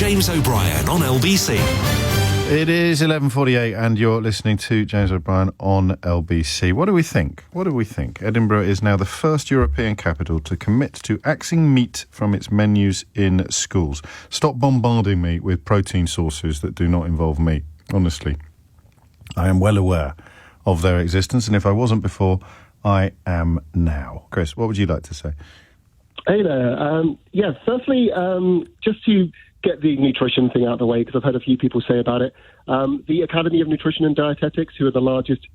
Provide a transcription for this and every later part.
James O'Brien on LBC. It is 11:48 and you're listening to James O'Brien on LBC. What do we think? Edinburgh is now the first European capital to commit to axing meat from its menus in schools. Stop bombarding me with protein sources that do not involve meat. Honestly, I am well aware of their existence, and if I wasn't before, I am now. Chris, what would you like to say? Hey there. Firstly, just to get the nutrition thing out of the way, because I've heard a few people say about it. The Academy of Nutrition and Dietetics, who are the largest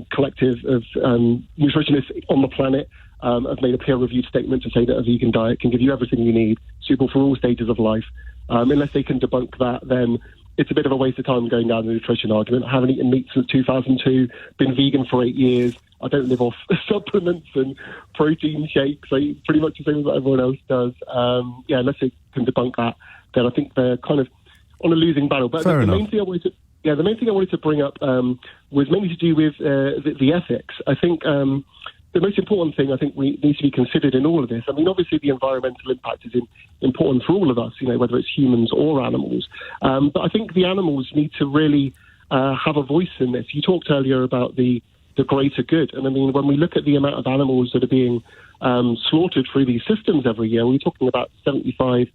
collective of nutritionists on the planet, have made a peer-reviewed statement to say that a vegan diet can give you everything you need, suitable for all stages of life. Unless they can debunk that, then it's a bit of a waste of time going down the nutrition argument. I haven't eaten meat since 2002, been vegan for 8 years. I don't live off supplements and protein shakes. I eat pretty much the same as what everyone else does. Unless they can debunk that, then I think they're kind of on a losing battle. But the main thing I wanted to bring up was mainly to do with the ethics. I think the most important thing I think needs to be considered in all of this. I mean, obviously the environmental impact is important for all of us, whether it's humans or animals. But I think the animals need to really have a voice in this. You talked earlier about the greater good. And I mean, when we look at the amount of animals that are being slaughtered through these systems every year, we're talking about 75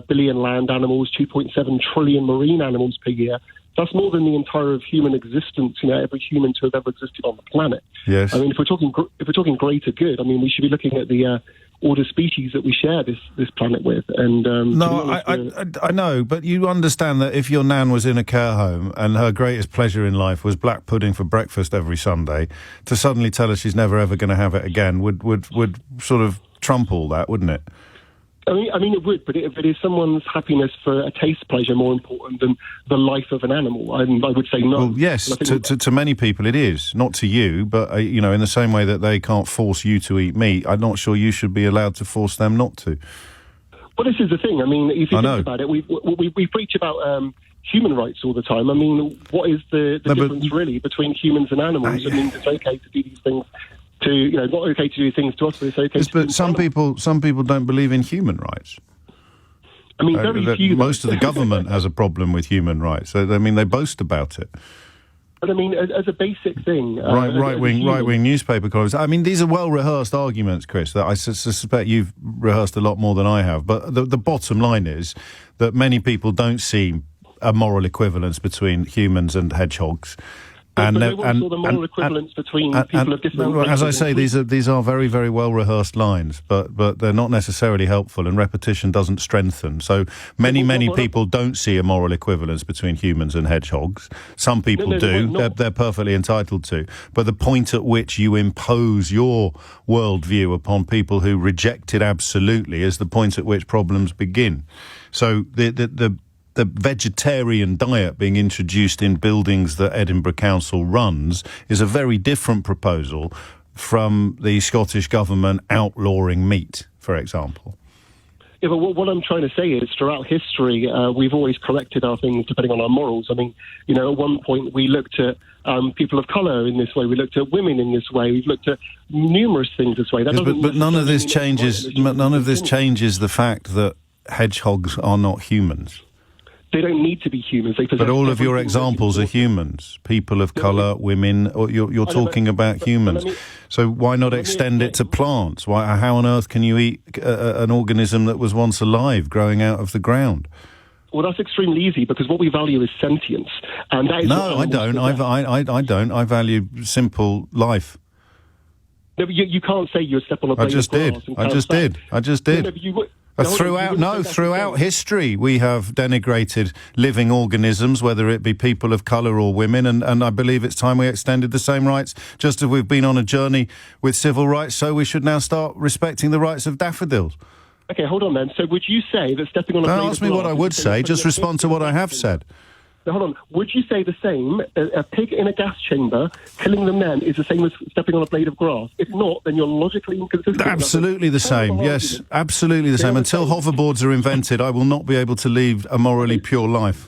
billion land animals, 2.7 trillion marine animals per year. That's more than the entire of human existence, every human to have ever existed on the planet. Yes. I mean, if we're talking greater good, I mean, we should be looking at the order species that we share this planet with. And I know, but you understand that if your nan was in a care home and her greatest pleasure in life was black pudding for breakfast every Sunday, to suddenly tell her she's never ever going to have it again would sort of trump all that, wouldn't it? I mean, it would, but if it is someone's happiness for a taste pleasure more important than the life of an animal, I would say no. Well, yes, to many people it is. Not to you, but, in the same way that they can't force you to eat meat, I'm not sure you should be allowed to force them not to. Well, this is the thing. I mean, if you think about it, we preach about human rights all the time. I mean, what is the difference really between humans and animals? I mean, it's okay to do these things not okay to do things to us, but it's okay to but some people don't believe in human rights. I mean, very few. Most of the government has a problem with human rights. I mean, they boast about it. But I mean, as a basic thing, right wing newspaper columns. I mean, these are well rehearsed arguments, Chris. That I suspect you've rehearsed a lot more than I have. But the bottom line is that many people don't see a moral equivalence between humans and hedgehogs. And the moral equivalence between people of different. As I say, these are very, very well rehearsed lines, but they're not necessarily helpful, and repetition doesn't strengthen. So many people don't see a moral equivalence between humans and hedgehogs. Some people do; they're perfectly entitled to. But the point at which you impose your worldview upon people who reject it absolutely is the point at which problems begin. So the vegetarian diet being introduced in buildings that Edinburgh Council runs is a very different proposal from the Scottish Government outlawing meat, for example. Yeah, but what I'm trying to say is throughout history, we've always corrected our things depending on our morals. I mean, at one point we looked at people of colour in this way. We looked at women in this way. We've looked at numerous things this way. But none of this changes. None of this changes the fact that hedgehogs are not humans. They don't need to be humans. But all of your examples are humans, people of colour, women. Or you're talking about humans. So why not extend it to plants? How on earth can you eat an organism that was once alive, growing out of the ground? Well, that's extremely easy because what we value is sentience, and that is no, I don't. I don't. I value simple life. No, but you can't say you're step on a blade of grass. I just did. Throughout history, we have denigrated living organisms, whether it be people of colour or women, and I believe it's time we extended the same rights. Just as we've been on a journey with civil rights, so we should now start respecting the rights of daffodils. Okay, hold on then. So would you say that stepping on a blade of grass... Don't ask me what I would say, just respond to what I have said. Now, hold on. Would you say the same, a pig in a gas chamber, killing them then is the same as stepping on a blade of grass? If not, then you're logically inconsistent. Absolutely the same, yes. Absolutely the same. Until hoverboards are invented, I will not be able to lead a morally pure life.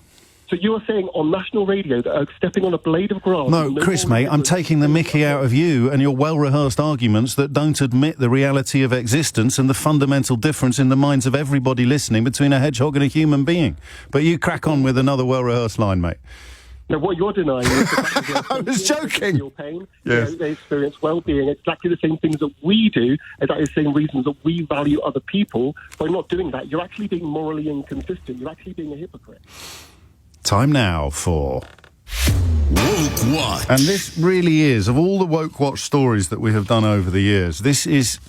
So you are saying on national radio that stepping on a blade of grass... No, Chris, mate, I'm taking the mickey out of you and your well-rehearsed arguments that don't admit the reality of existence and the fundamental difference in the minds of everybody listening between a hedgehog and a human being. But you crack on with another well-rehearsed line, mate. Now, what you're denying is the fact that I was joking. Your pain, Yes. they experience well-being. Exactly the same things that we do, exactly the same reasons that we value other people. By not doing that, you're actually being morally inconsistent. You're actually being a hypocrite. Time now for... Woke Watch. And this really is, of all the Woke Watch stories that we have done over the years, this is